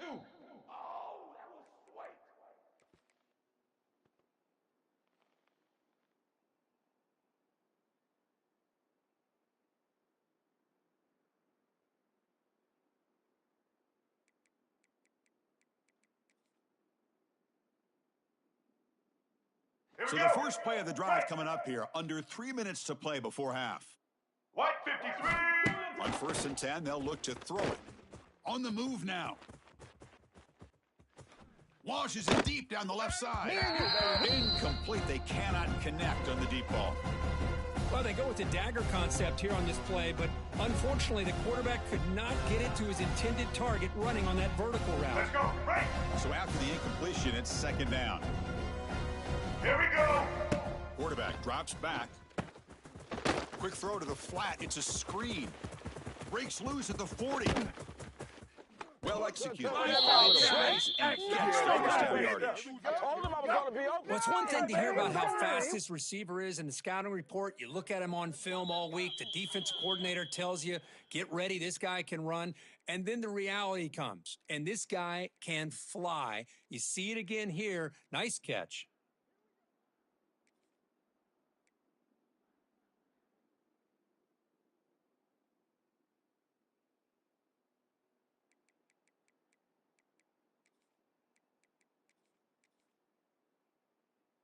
2. Oh, that was sweet. So the first play of the drive coming up here, under 3 minutes to play before half. White 53. On 1st and 10, they'll look to throw it. On the move now. Launches it deep down the left side. Incomplete. They cannot connect on the deep ball. Well, they go with the dagger concept here on this play, but unfortunately the quarterback could not get it to his intended target running on that vertical route. Let's go. Right. So after the incompletion, it's 2nd down. Here we go. Quarterback drops back. Quick throw to the flat. It's a screen. Breaks loose at the 40. Well executed. Well, it's one thing to hear about how fast this receiver is in the scouting report. You look at him on film all week. The defensive coordinator tells you, get ready, this guy can run. And then the reality comes, and this guy can fly. You see it again here. Nice catch.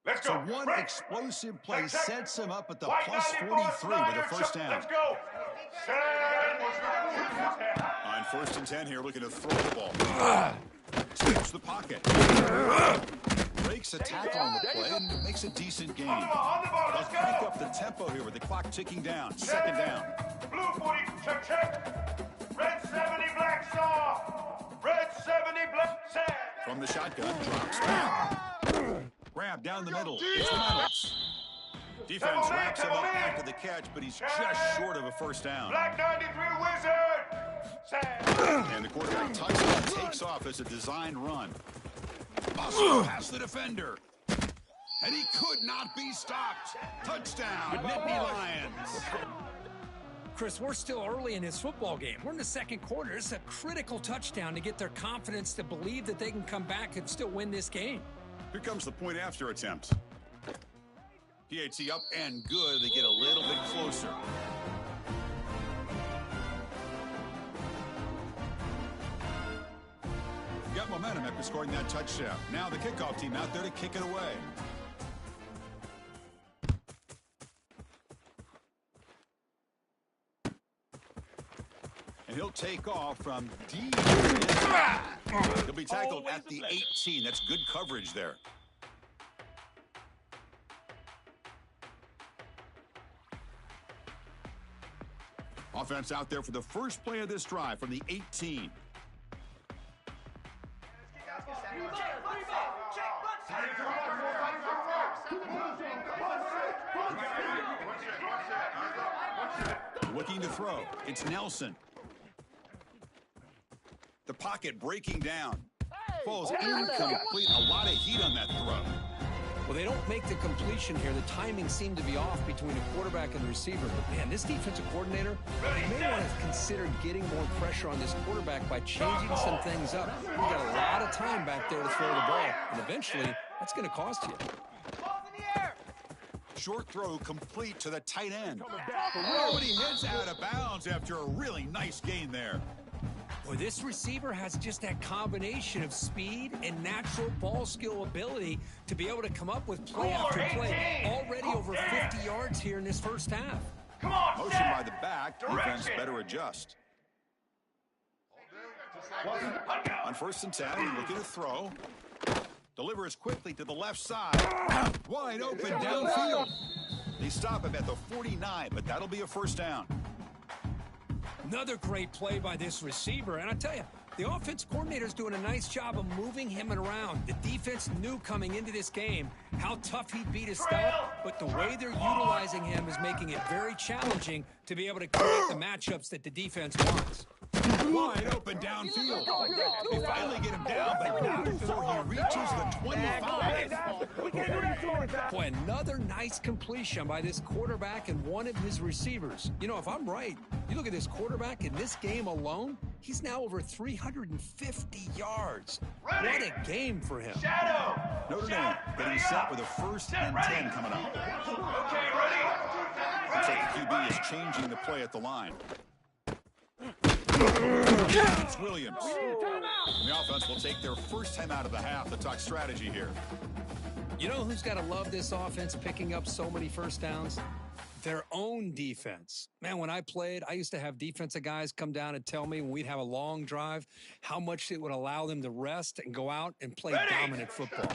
Let's So go. one Right. explosive play Check, check. sets him up at the White plus 94, 43 with a Snyder, first down. Let's go. On 1st and 10 here, looking to throw the ball. Sweeps the pocket. Breaks a tackle on the play and makes a decent gain. On the ball. They'll Let's crank go. up the tempo here with the clock ticking down. 2nd down. Blue 40. Check, check. Red 70, black saw. Red 70, black sand. From the shotgun, drops back. Grab down the middle. It's Reynolds. Defense wraps him up after the catch, but he's just short of a first down. Black 93 wizard. Sand. And the quarterback tucks it and takes off as a designed run. Muscle past the defender. And he could not be stopped. Touchdown, Nittany Lions. Chris, we're still early in this football game. We're in the 2nd quarter. It's a critical touchdown to get their confidence to believe that they can come back and still win this game. Here comes the point after attempt. PAT up and good. They get a little bit closer. Got momentum after scoring that touchdown. Now the kickoff team out there to kick it away. And he'll take off from deep. He'll be tackled at the 18. That's good coverage there. Offense out there for the first play of this drive from the 18. Looking to throw. It's Nelson. The pocket breaking down. Falls incomplete. A lot of heat on that throw. Well, they don't make the completion here. The timing seemed to be off between the quarterback and the receiver. But, man, this defensive coordinator, they may want to consider getting more pressure on this quarterback by changing some things up. You've got a lot of time back there to throw the ball, and eventually that's going to cost you. Short throw complete to the tight end. But he heads out of bounds after a really nice gain there. Boy, this receiver has just that combination of speed and natural ball skill ability to be able to come up with play after play. Already over 50 yards here in this first half. Come on, Motion by the back. Defense better adjust. On 1st and 10, looking to throw. Delivers quickly to the left side. Wide open downfield. They stop him at the 49, but that'll be a first down. Another great play by this receiver. And I tell you, the offense coordinator's doing a nice job of moving him around. The defense knew coming into this game how tough he'd be to stop, but the way they're utilizing him is making it very challenging to be able to create the matchups that the defense wants. Wide open downfield. They finally get him down, but not before he reaches the 25. Boy, another nice completion by this quarterback and one of his receivers. You know, if I'm right, you look at this quarterback in this game alone, He's now over 350 yards. Ready. What a game for him. Shadow. Notre Dame getting set with a 1st and 10 coming up. Okay, ready. Looks like the QB is changing the play at the line. It's Williams. The offense will take their first time out of the half to talk strategy here. You know who's got to love this offense picking up so many first downs? Their own defense. Man, when I played, I used to have defensive guys come down and tell me when we'd have a long drive how much it would allow them to rest and go out and play dominant football.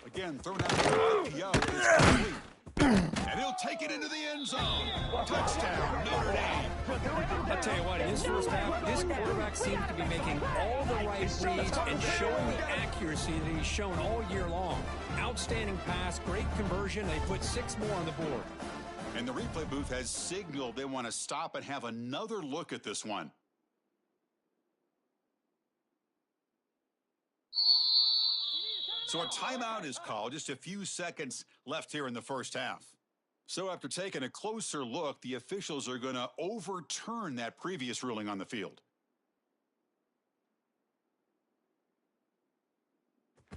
Again, thrown out the RPO. It's complete. And he'll take it into the end zone. Touchdown, Notre Dame. I'll tell you what, in his first half, this quarterback seemed to be making all the right reads and showing the accuracy that he's shown all year long. Outstanding pass, great conversion. They put 6 more on the board. And the replay booth has signaled they want to stop and have another look at this one. So a timeout is called. Just a few seconds left here in the first half. So after taking a closer look, the officials are going to overturn that previous ruling on the field.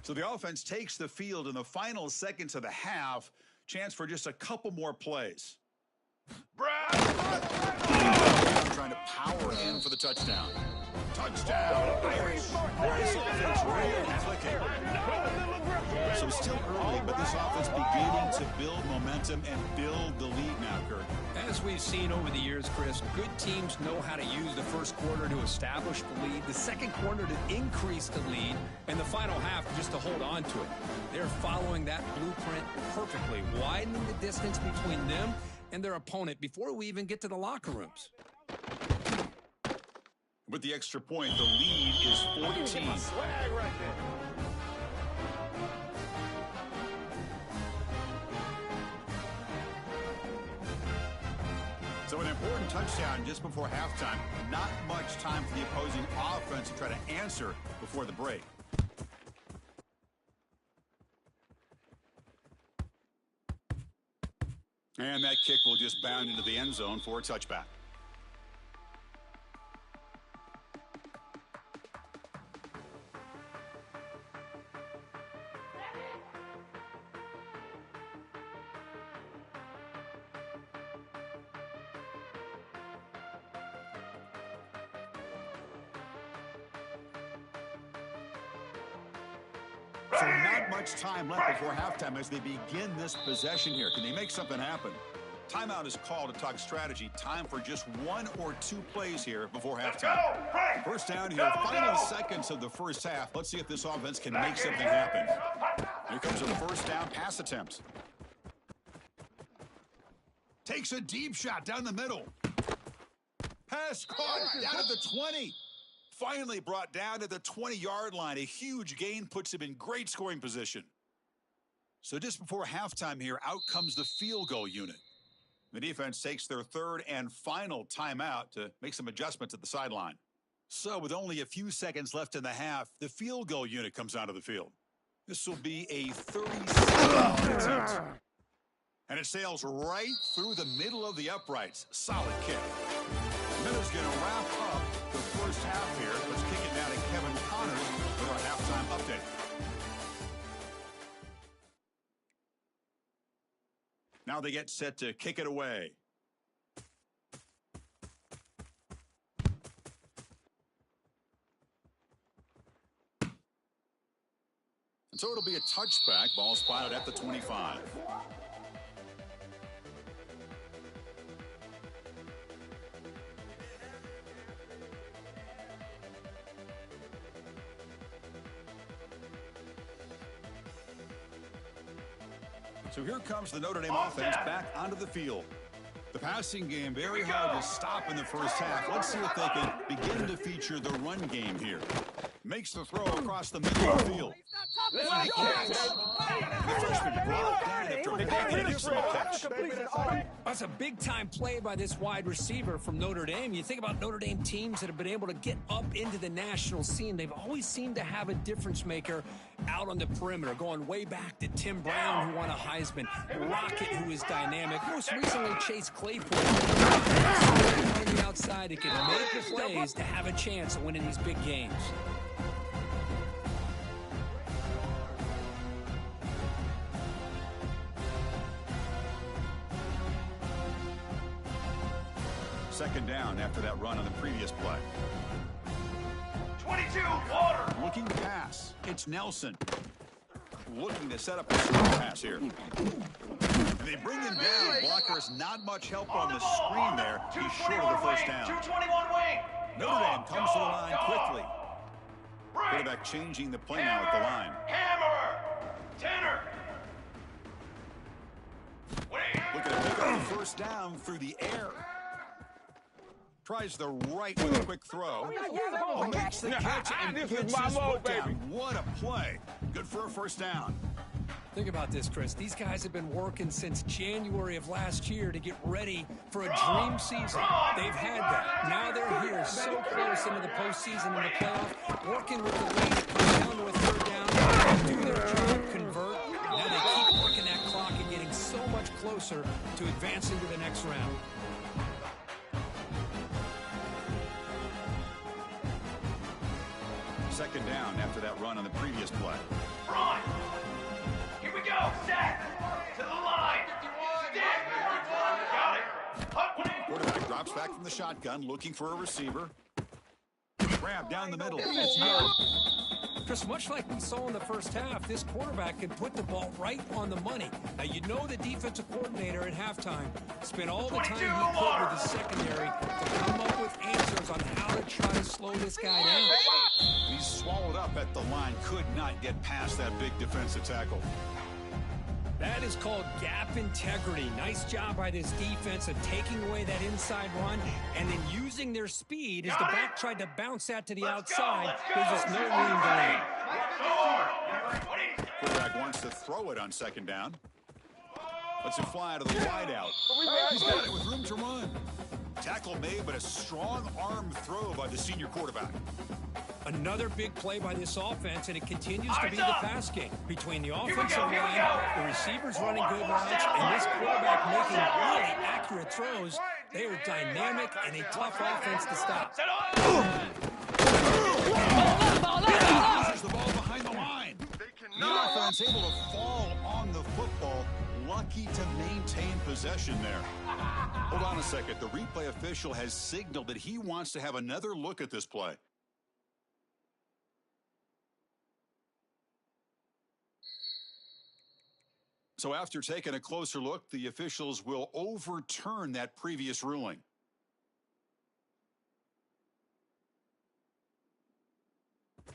So the offense takes the field in the final seconds of the half. Chance for just a couple more plays. Trying to power in for the touchdown. Touchdown, Irish. This offense really clicking. So still early, but this offense beginning to build momentum and build the lead now, Kurt. As we've seen over the years, Chris, good teams know how to use the first quarter to establish the lead, the second quarter to increase the lead, and the final half just to hold on to it. They're following that blueprint perfectly, widening the distance between them and their opponent before we even get to the locker rooms. With the extra point, the lead is 14. So an important touchdown just before halftime. Not much time for the opposing offense to try to answer before the break. And that kick will just bound into the end zone for a touchback. So not much time left before halftime as they begin this possession here. Can they make something happen? Timeout is called to talk strategy. Time for just 1 or 2 plays here before halftime. First down here, final seconds of the first half. Let's see if this offense can make something happen. Here comes a first down pass attempt. Takes a deep shot down the middle. Pass caught down at the 20. Finally brought down to the 20-yard line. A huge gain puts him in great scoring position. So just before halftime here, out comes the field goal unit. The defense takes their third and final timeout to make some adjustments at the sideline. So with only a few seconds left in the half, the field goal unit comes onto the field. This will be a 37-yard attempt. And it sails right through the middle of the uprights. Solid kick. Miller's going to wrap up the first half here. Let's kick it now to Kevin Connors for our halftime update. Now they get set to kick it away. And so it'll be a touchback. Ball spotted at the 25. So here comes the Notre Dame offense back onto the field. The passing game very hard to stop in the first half. Let's see if they can begin to feature the run game here. Makes the throw across the middle of the field. The freshman brought down after making an excellent catch. That's a big-time play by this wide receiver from Notre Dame. You think about Notre Dame teams that have been able to get up into the national scene. They've always seemed to have a difference maker out on the perimeter, going way back to Tim Brown, who won a Heisman, Rocket, who is dynamic, most recently Chase Claypool. On the outside, it can make the plays to have a chance of winning these big games. Second down after that run on the previous play. 22, water. Looking to pass. It's Nelson. Looking to set up a screen pass here. They bring him down. Blocker's not much help on the screen there. He's short of the first down. 221 wing. Notre Dame comes to the line quickly. Quarterback changing the play now at the line. Hammer. Tenor. Looking to pick up the first down through the air. Tries the right with a quick throw. Makes the catch and gets his foot down. What a play. Good for a first down. Think about this, Chris. These guys have been working since January of last year to get ready for a dream season. They've had that. Now they're here so close into the postseason and the playoff, working with the lead to come down to a third down, do their job, convert. Now they keep working that clock and getting so much closer to advancing to the next round. Second down after that run on the previous play. Run. Here we go. Set. To the line. Stick. Got it. Quarterback drops back from the shotgun, looking for a receiver. Grab down the middle. It's Young. Chris, much like we saw in the first half, this quarterback can put the ball right on the money. Now, you know the defensive coordinator at halftime spent all the time he could with the secondary to come up with answers on how to try to slow this guy down. He's swallowed up at the line. Could not get past that big defensive tackle. That is called gap integrity. Nice job by this defense of taking away that inside run and then using their speed as the back tried to bounce that to the outside. There's just no room to land. Quarterback wants to throw it on second down. Lets it fly to the wide out. He's got it with room to run. Tackle made, but a strong arm throw by the senior quarterback. Another big play by this offense, and it continues to be the pass game between the offensive line, the receivers running good routes, and this quarterback making really accurate throws. They are dynamic and a tough offense to stop. Pushes the ball behind the line. The offense able to fall on the football. Lucky to maintain possession there. Hold on a second. The replay official has signaled that he wants to have another look at this play. So after taking a closer look, the officials will overturn that previous ruling.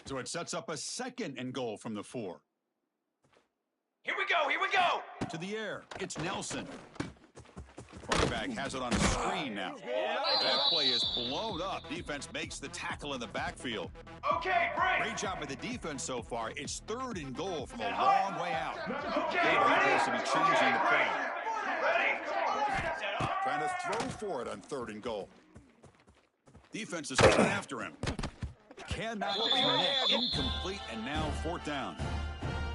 So it sets up a second and goal from the 4. Here we go. Here we go. To the air. It's Nelson. Quarterback has it on a screen now. That play is blown up. Defense makes the tackle in the backfield. Okay, break. Great job by the defense so far. It's third and goal from a long way out. Okay, Appears to be changing the play. Ready. Trying to throw for it on third and goal. Defense is coming after him. Cannot connect. Incomplete, and now fourth down.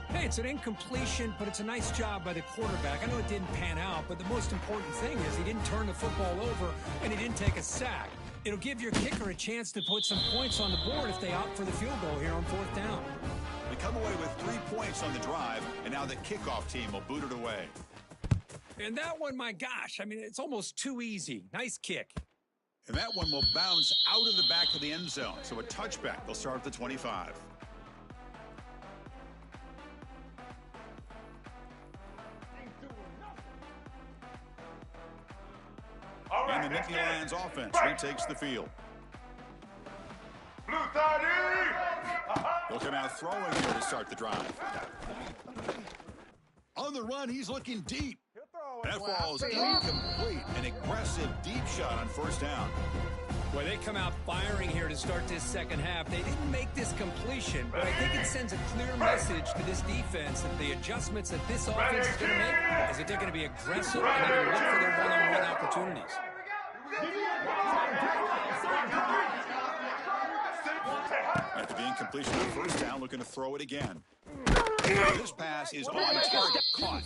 Hey, it's an incompletion, but it's a nice job by the quarterback. I know it didn't pan out, but the most important thing is he didn't turn the football over and he didn't take a sack. It'll give your kicker a chance to put some points on the board if they opt for the field goal here on fourth down. They come away with 3 points on the drive, and now the kickoff team will boot it away. And that one, my gosh, I mean, it's almost too easy. Nice kick. And that one will bounce out of the back of the end zone. So a touchback. They'll start at the 25. And the Nittany Lions offense retakes the field. Blue 30. They'll come out throwing here to start the drive. On the run, he's looking deep. That falls incomplete. An aggressive deep shot on first down. Well, they come out firing here to start this second half. They didn't make this completion, but I think it sends a clear message to this defense that the adjustments that this offense is going to make is that they're going to be aggressive and they're going to look for their one-on-one opportunities. After the incompletion of first down, looking to throw it again. This pass is on target, caught.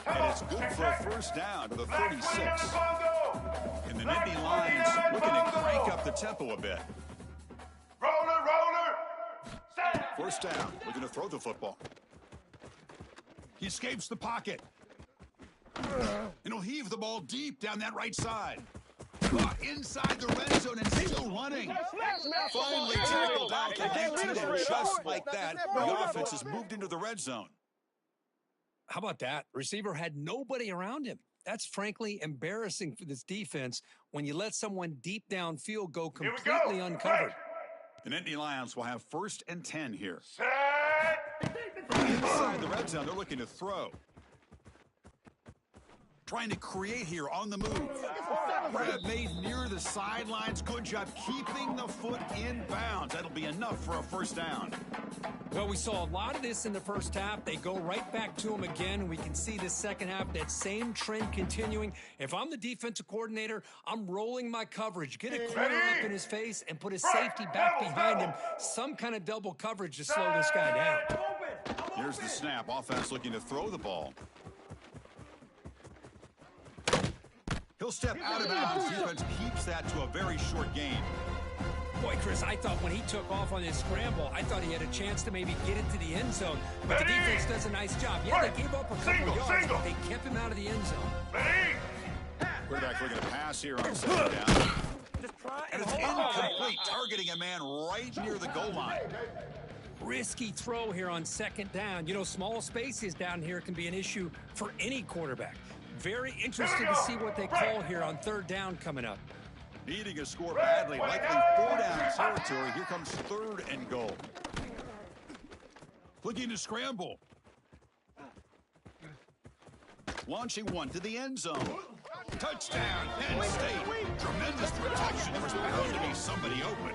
And it's good for a first down to the 36. And the Nittany Lions looking to crank up the tempo a bit. Roller! First down, looking to throw the football. He escapes the pocket. And he'll heave the ball deep down that right side. Inside the red zone and still running. Finally tackled down complete, and just like that, the offense has moved into the red zone. How about that? Receiver had nobody around him. That's frankly embarrassing for this defense when you let someone deep downfield go completely uncovered. The Nittany Lions will have 1st and 10 here. Set! Inside the red zone, they're looking to throw. Trying to create here on the move. Grab made near the sidelines. Good job keeping the foot in bounds. That'll be enough for a first down. Well, we saw a lot of this in the first half. They go right back to him again. We can see the second half, that same trend continuing. If I'm the defensive coordinator, I'm rolling my coverage. Get a corner up in his face and put his safety back behind him. Some kind of double coverage to slow this guy down. Here's the snap. Offense looking to throw the ball. He'll step out of bounds. Defense keeps that to a very short gain. Boy, Chris, I thought when he took off on his scramble, I thought he had a chance to maybe get into the end zone. But the defense does a nice job. Yeah, they gave up a couple of yards, but they kept him out of the end zone. Quarterback looking to pass here on second down. And it's incomplete, targeting a man right near the goal line. Risky throw here on second down. You know, small spaces down here can be an issue for any quarterback. Very interested to see what they call here on third down coming up. Needing a score badly, likely 4-down territory. Here comes 3rd and goal. Looking to scramble. Launching one to the end zone. Touchdown, Penn State. Tremendous protection. There was bound to be somebody open.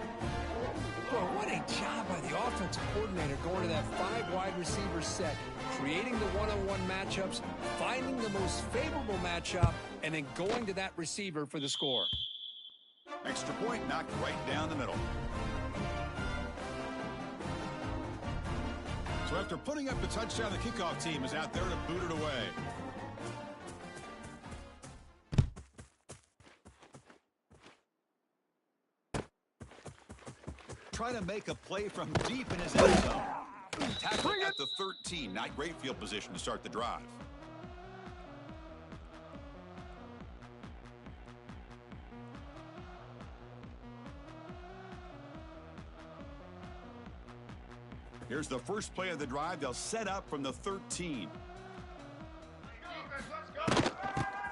Well, what a job by the offensive coordinator going to that 5 wide receiver set, creating the one-on-one matchups, finding the most favorable matchup, and then going to that receiver for the score. Extra point knocked right down the middle. So after putting up the touchdown, the kickoff team is out there to boot it away. Try to make a play from deep in his end zone. Tackle at the 13. Not great field position to start the drive. Here's the first play of the drive. They'll set up from the 13.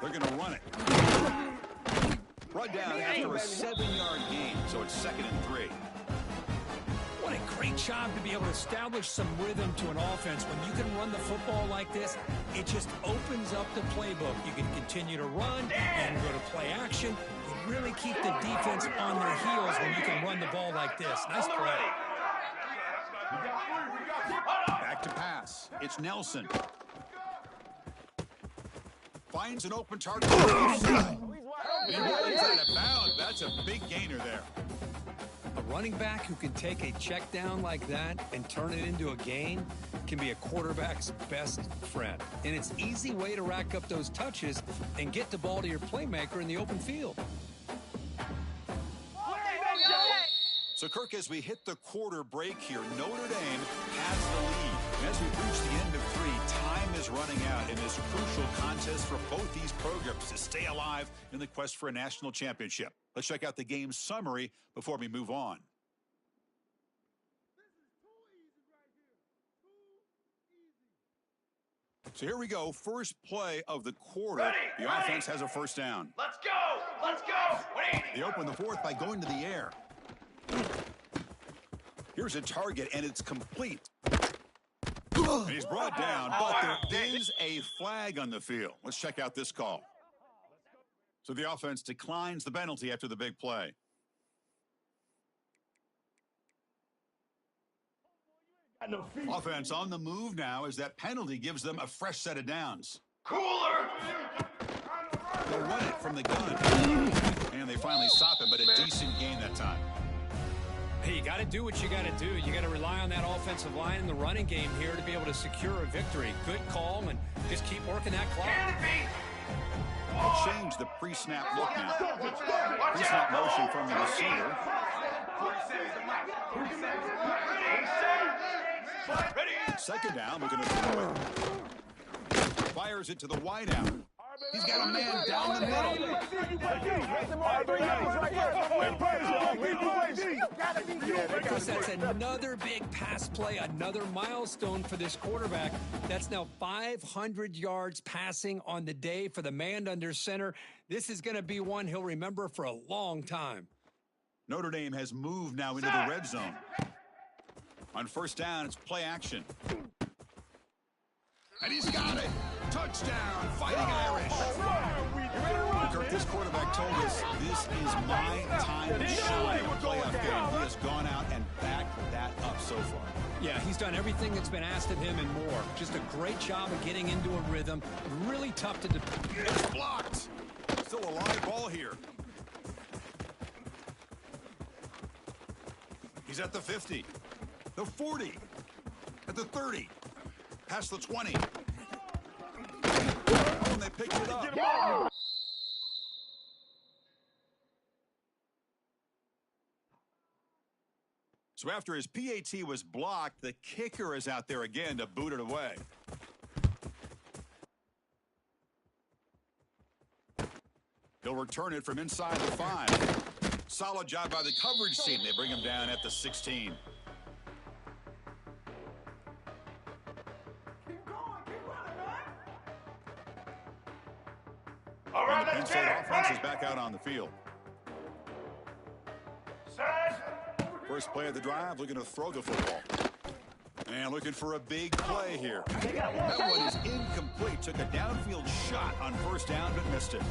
They're going to run it. Run down after a 7-yard gain, so it's 2nd and 3. What a great job to be able to establish some rhythm to an offense. When you can run the football like this, it just opens up the playbook. You can continue to run and go to play action. You really keep the defense on their heels when you can run the ball like this. Nice play. Back to pass. It's Nelson. Finds an open target. He runs out of bounds. That's a big gainer there. A running back who can take a check down like that and turn it into a gain can be a quarterback's best friend. And it's an easy way to rack up those touches and get the ball to your playmaker in the open field. So, Kirk, as we hit the quarter break here, Notre Dame has the lead. And as we reach the end of 3, time is running out in this crucial contest for both these programs to stay alive in the quest for a national championship. Let's check out the game summary before we move on. So here we go. First play of the quarter. The offense has a first down. Let's go! Let's go! They open the 4th by going to the air. Here's a target, and it's complete. And he's brought down, but there is a flag on the field. Let's check out this call. So the offense declines the penalty after the big play. Offense on the move now as that penalty gives them a fresh set of downs. Cooler! They run it from the gun. And they finally stop him, but a decent gain that time. Hey, you got to do what you got to do. You got to rely on that offensive line in the running game here to be able to secure a victory. Good call, and just keep working that clock. They'll change the pre-snap look now. Pre-snap motion from the receiver. Second down, we're going to throw it. Fires it to the wideout. He's got a man down the middle. That's another big pass play, another milestone for this quarterback. That's now 500 yards passing on the day for the man under center. This is going to be one he'll remember for a long time. Notre Dame has moved now into the red zone. On first down, it's play action. And he's got it. Touchdown, Fighting Irish. Kirk, this quarterback told us this is my time to shine in a playoff game. He has gone out and backed that up so far. Yeah, he's done everything that's been asked of him and more. Just a great job of getting into a rhythm. Really tough to defend. It's blocked. Still a live ball here. He's at the 50, the 40, at the 30, past the 20. Oh, and they picked it up. So after his PAT was blocked, the kicker is out there again to boot it away. He'll return it from inside the 5. Solid job by the coverage team. They bring him down at the 16. All right, And the Penn let's State get it. offense Ready? is back out on the field. Set. First play of the drive, looking to throw the football. And looking for a big play here. That one is incomplete. Took a downfield shot on first down, but missed it.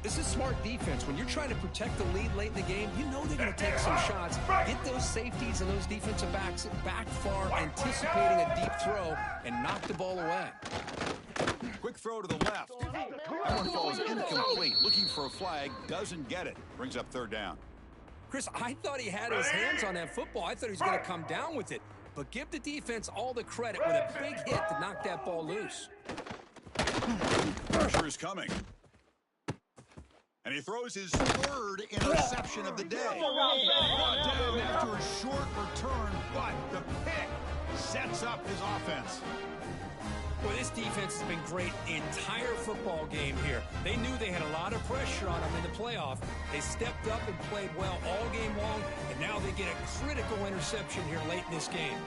This is smart defense. When you're trying to protect the lead late in the game, you know they're going to take some shots. Get those safeties and those defensive backs back far, anticipating a deep throw, and knock the ball away. Quick throw to the left. That one falls incomplete. Looking for a flag, doesn't get it. Brings up third down. Chris, I thought he had his hands on that football. I thought he was going to come down with it. But give the defense all the credit with a big hit to knock that ball loose. Pressure is coming. And he throws his third interception of the day. Brought down after a short return, but the pick sets up his offense. Boy, this defense has been great the entire football game here. They knew they had a lot of pressure on them in the playoff. They stepped up and played well all game long, and now they get a critical interception here late in this game.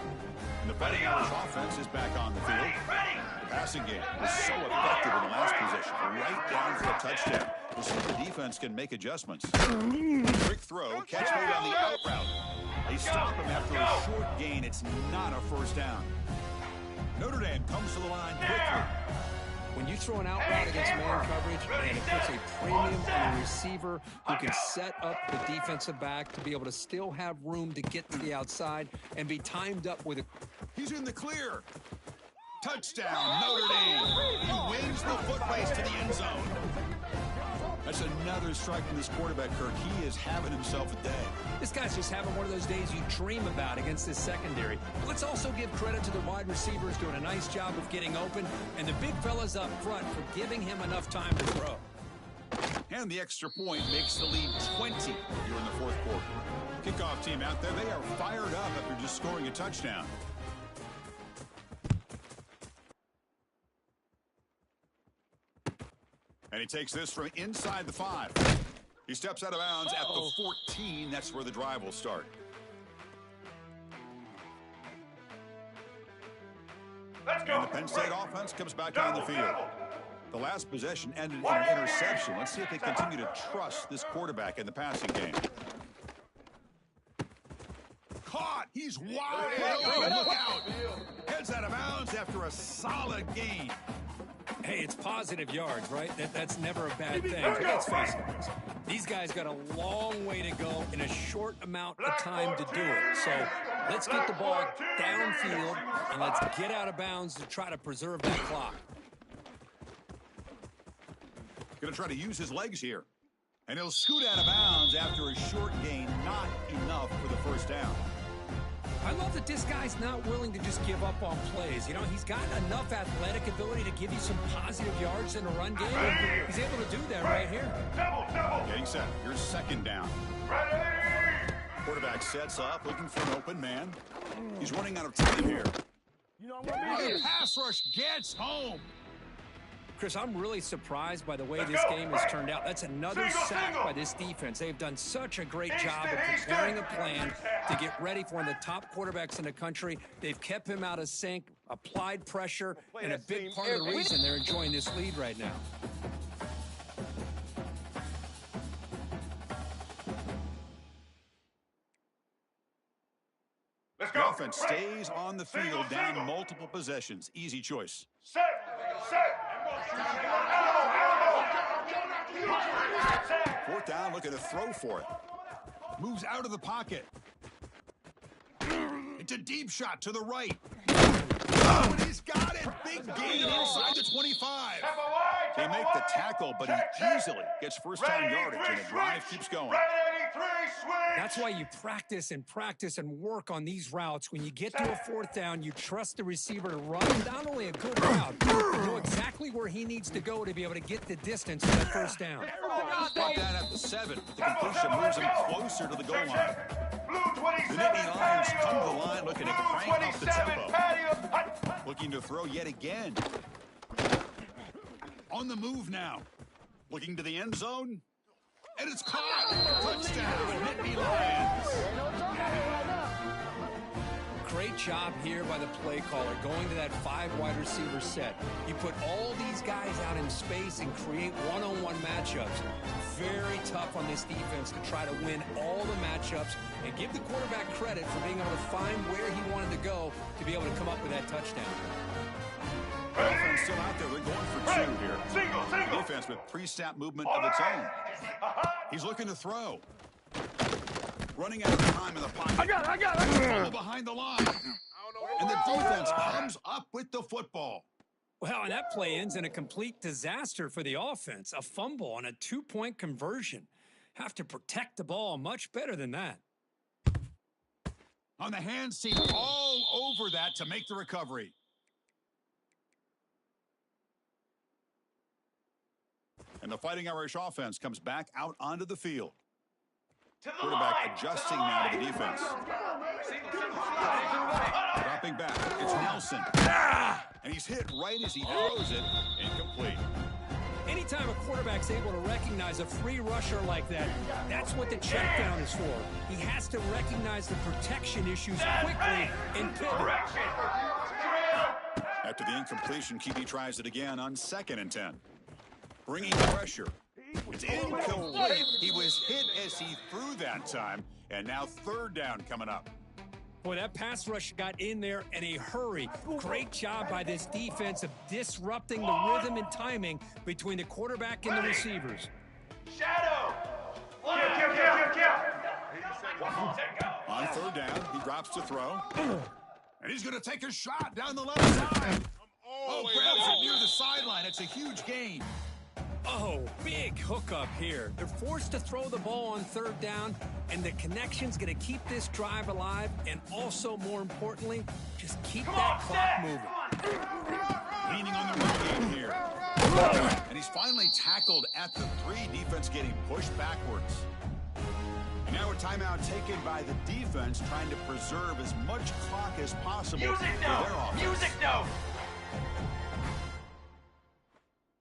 And the Fighting Irish offense is back on the field. The passing game was so effective in the last possession, right down for a touchdown. We'll see if the defense can make adjustments. Quick throw, catch made on the out route. They stop him after a short gain. It's not a first down. Notre Dame comes to the line quickly. When you throw an out route against man coverage, and it puts a premium on the receiver who can set up the defensive back to be able to still have room to get to the outside and be timed up with a... He's in the clear. Touchdown, Notre Dame. He wins the foot race to the end zone. That's another strike from this quarterback, Kirk. He is having himself a day. This guy's just having one of those days you dream about against this secondary. But let's also give credit to the wide receivers doing a nice job of getting open, and the big fellas up front for giving him enough time to throw. And the extra point makes the lead 20 here in the fourth quarter. Kickoff team out there, they are fired up after just scoring a touchdown. And he takes this from inside the 5. He steps out of bounds at the 14. That's where the drive will start. Let's go. And the Penn State offense comes back on the field. The last possession ended in an interception. Let's see if they continue to trust this quarterback in the passing game. Caught! He's wide open! Look out! Heads out of bounds after a solid gain. Hey, it's positive yards, right? That's never a bad thing. But let's face it, these guys got a long way to go in a short amount of time to do it. So Let's get the ball downfield, and let's get out of bounds to try to preserve that clock. Going to try to use his legs here. And he'll scoot out of bounds after a short gain, not enough for the first down. I love that this guy's not willing to just give up on plays. You know, he's got enough athletic ability to give you some positive yards in the run game. And he's able to do that right here. Getting set. Here's second down. Quarterback sets up, looking for an open man. He's running out of time here. The pass rush gets home. Chris, I'm really surprised by the way this game has turned out. That's another sack by this defense. They've done such a great job of preparing a plan to get ready for one of the top quarterbacks in the country. They've kept him out of sync, applied pressure, and a big part of the reason they're enjoying this lead right now. The offense stays on the field, down multiple possessions. Easy choice. Set. Fourth down, looking to throw for it. Moves out of the pocket. It's a deep shot to the right. Oh, and he's got it. Big gain inside the 25. They make the tackle, but he easily gets first-down yardage, and the drive keeps going. That's why you practice and work on these routes. When you get to a fourth down, you trust the receiver to run not only a good route, but know exactly where he needs to go to be able to get the distance to that first down. Brought down at the 7. The completion moves him closer to the goal line. The Nittany Lions come to the line looking to crank up the tempo. Looking to throw yet again. On the move now. Looking to the end zone. And it's caught. Touchdown, Nittany Lions. Great job here by the play caller, going to that 5 wide receiver set. You put all these guys out in space and create one-on-one matchups. Very tough on this defense to try to win all the matchups and give the quarterback credit for being able to find where he wanted to go to be able to come up with that touchdown. Offense still out there. They're going for 2 here. Single. Defense with pre-snap movement of its own. He's looking to throw. Running out of time in the pocket. I got it. Behind the line. And the defense comes up with the football. Well, and that play ends in a complete disaster for the offense. A fumble on a 2-point conversion. Have to protect the ball much better than that. On the hand seat, all over that to make the recovery. And the Fighting Irish offense comes back out onto the field. Quarterback adjusting now to the defense. Dropping back. It's Nelson. And he's hit right as he throws it. Incomplete. Anytime a quarterback's able to recognize a free rusher like that, that's what the check down is for. He has to recognize the protection issues quickly and pivot. After the incompletion, QB tries it again on 2nd and 10. Bringing pressure. It's incomplete. He was hit as he threw that time, and now 3rd down coming up. Boy, that pass rush got in there in a hurry. Great job by this defense of disrupting the rhythm and timing between the quarterback and the receivers. Shadow! On 3rd down, he drops to throw. And he's going to take a shot down the left side. Grabs it near the sideline. It's a huge gain. Oh, big hookup here. They're forced to throw the ball on 3rd down, and the connection's going to keep this drive alive, and also, more importantly, just keep that clock moving. Leaning on the run game here. And he's finally tackled at the 3. Defense getting pushed backwards. And now a timeout taken by the defense, trying to preserve as much clock as possible for their offense. Music note!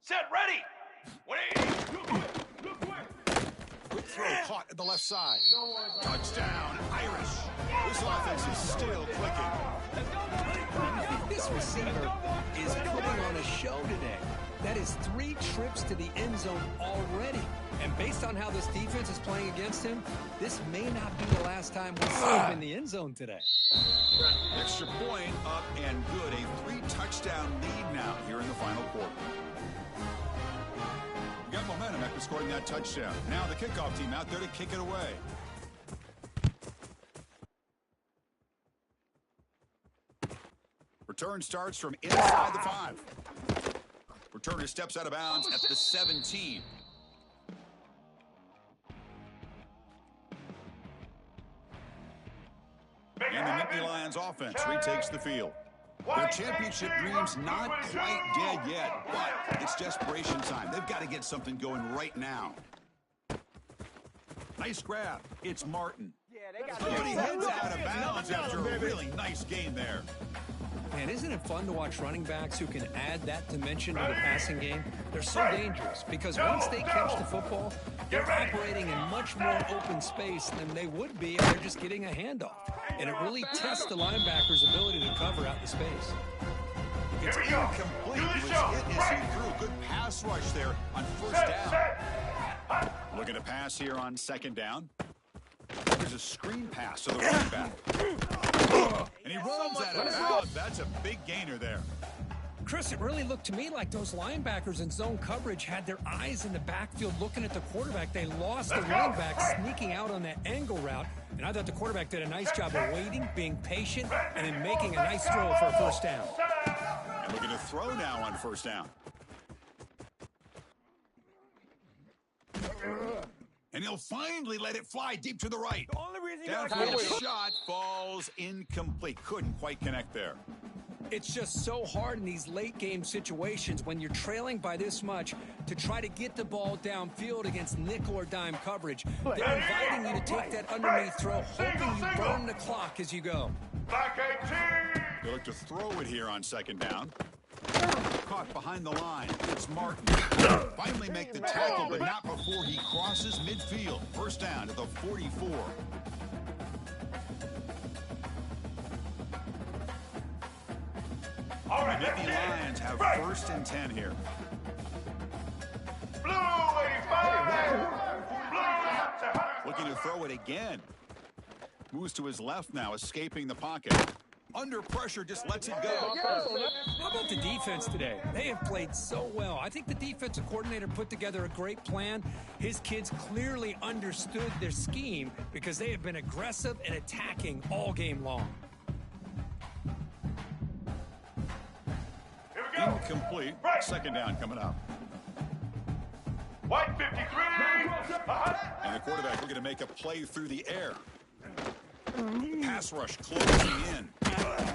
Set, ready! Quick throw caught at the left side. Touchdown, Irish. This offense is still clicking. This receiver is putting on a show today. That is 3 trips to the end zone already. And based on how this defense is playing against him, this may not be the last time we see him in the end zone today. Extra point up and good. A 3-touchdown lead now here in the final quarter. Got momentum after scoring that touchdown. Now the kickoff team out there to kick it away. Return starts from inside the 5. Returner steps out of bounds at the 17. And the Nittany Lions offense retakes the field. Their championship dream's not quite dead yet, but it's desperation time. They've got to get something going right now. Nice grab. It's Martin. But he heads out of bounds after a really nice game there. Man, isn't it fun to watch running backs who can add that dimension to the passing game? They're so dangerous because once they catch the football, they're operating in much more open space than they would be if they're just getting a handoff. And it really tests the linebacker's ability to cover out the space. It's incomplete. He was hit as he threw. Good pass rush there on first down. Looking to pass here on second down. There's a screen pass to the running back. And he runs out of bounds. That's a big gainer there. Chris, it really looked to me like those linebackers in zone coverage had their eyes in the backfield looking at the quarterback. They lost the running back sneaking out on that angle route. And I thought the quarterback did a nice job of waiting, being patient, and then making a nice throw for a first down. And looking to throw now on first down. And he'll finally let it fly deep to the right. Downfield shot falls incomplete. Couldn't quite connect there. It's just so hard in these late game situations when you're trailing by this much to try to get the ball downfield against nickel or dime coverage. They're inviting you to take that underneath throw, hoping you burn the clock as you go. They look to throw it here on second down. Caught behind the line. It's Martin. Finally make the tackle, but not before he crosses midfield. First down to the 44. The Nittany Lions have first and 10 here. Looking to throw it again. Moves to his left now, escaping the pocket. Under pressure, just lets it go. How about the defense today? They have played so well. I think the defensive coordinator put together a great plan. His kids clearly understood their scheme because they have been aggressive and attacking all game long. Incomplete. Second down coming up. White 53. And the quarterback looking to make a play through the air. Pass rush closing in.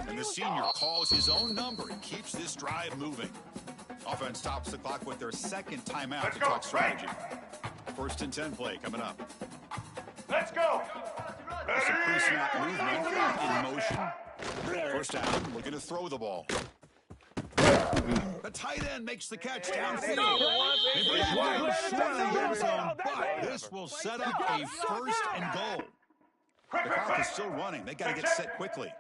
And the senior calls his own number and keeps this drive moving. Offense stops the clock with their second timeout to talk strategy. First and 10 play coming up. Let's go. It's a pre-snap movement in motion. First down, looking to throw the ball. The tight end makes the catch downfield. But this will set up a first and goal. The clock is still running. They got to get set quickly.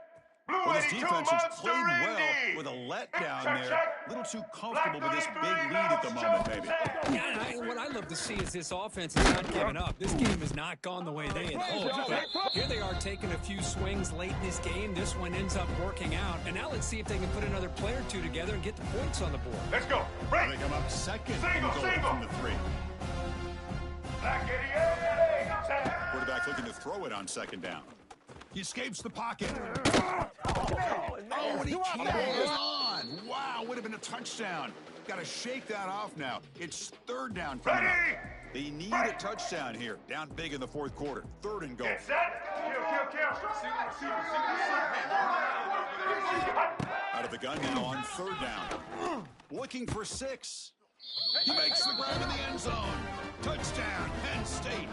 Well, this defense has played well with a letdown there. A little too comfortable with this big lead at the moment, maybe. Yeah, and what I love to see is this offense is not giving up. This game has not gone the way they had hoped. But here they are taking a few swings late in this game. This one ends up working out. And now let's see if they can put another play or two together and get the points on the board. Let's go. Break. They come up second and goal from the 3. Quarterback looking to throw it on second down. He escapes the pocket. Oh, and he can't hold on. Wow, would have been a touchdown. Got to shake that off now. It's third down coming up. They need a touchdown here. Down big in the fourth quarter. Third and goal. Get set. Kill. Out of the gun now on third down. Looking for 6. He makes the grab in the end zone. Touchdown, Penn State.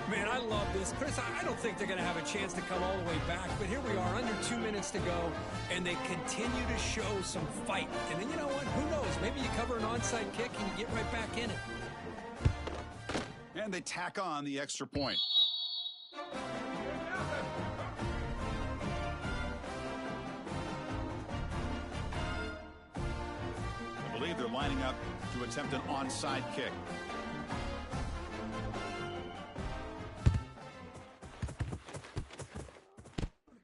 Man, I love this. Chris, I don't think they're going to have a chance to come all the way back, but here we are, under 2 minutes to go, and they continue to show some fight. And then, you know what? Who knows? Maybe you cover an onside kick and you get right back in it. And they tack on the extra point. I believe they're lining up to attempt an onside kick.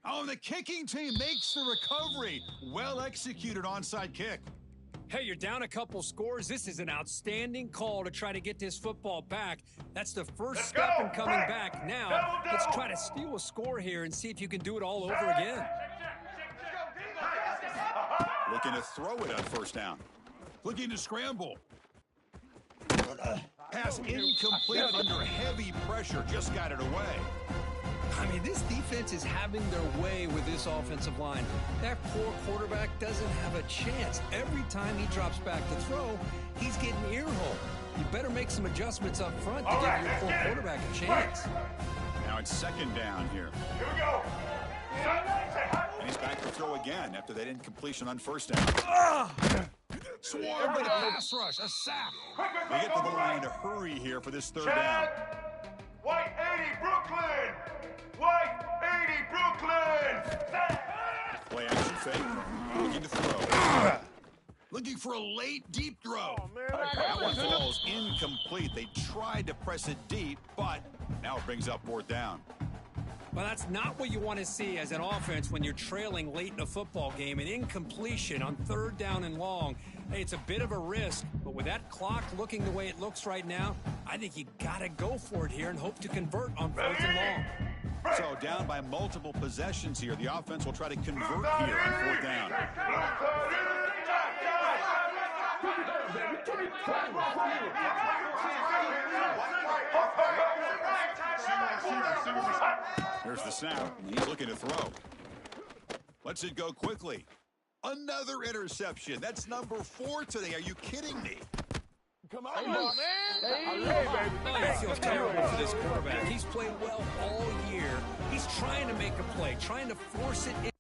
Oh, and the kicking team makes the recovery. Well executed onside kick. Hey, you're down a couple scores. This is an outstanding call to try to get this football back. That's the first step in coming back. Now, let's try to steal a score here and see if you can do it all over again. Looking to throw it on first down. Looking to scramble. Pass incomplete under heavy pressure. Just got it away. I mean, this defense is having their way with this offensive line. That poor quarterback doesn't have a chance. Every time he drops back to throw, he's getting ear-holed. You better make some adjustments up front to give your poor quarterback a chance. Now it's second down here. Here we go. And he's back to throw again after that incompletion on first down. Swarmed by the pass rush. A sack. They get to the line to hurry here for this third down. White 80 Brooklyn! White 80 Brooklyn! Play action fake. Looking to throw. Looking for a late deep throw. That one falls incomplete. They tried to press it deep, but now it brings up fourth down. Well, that's not what you want to see as an offense when you're trailing late in a football game. An incompletion on third down and long. Hey, it's a bit of a risk, but with that clock looking the way it looks right now, I think you got to go for it here and hope to convert on fourth and long. So down by multiple possessions here. The offense will try to convert here on fourth down. Here's the snap. He's looking to throw. Lets it go quickly. Another interception. That's number 4 today. Are you kidding me? Come on, man. Oh, it feels terrible for this quarterback. He's played well all year. He's trying to make a play, trying to force it in.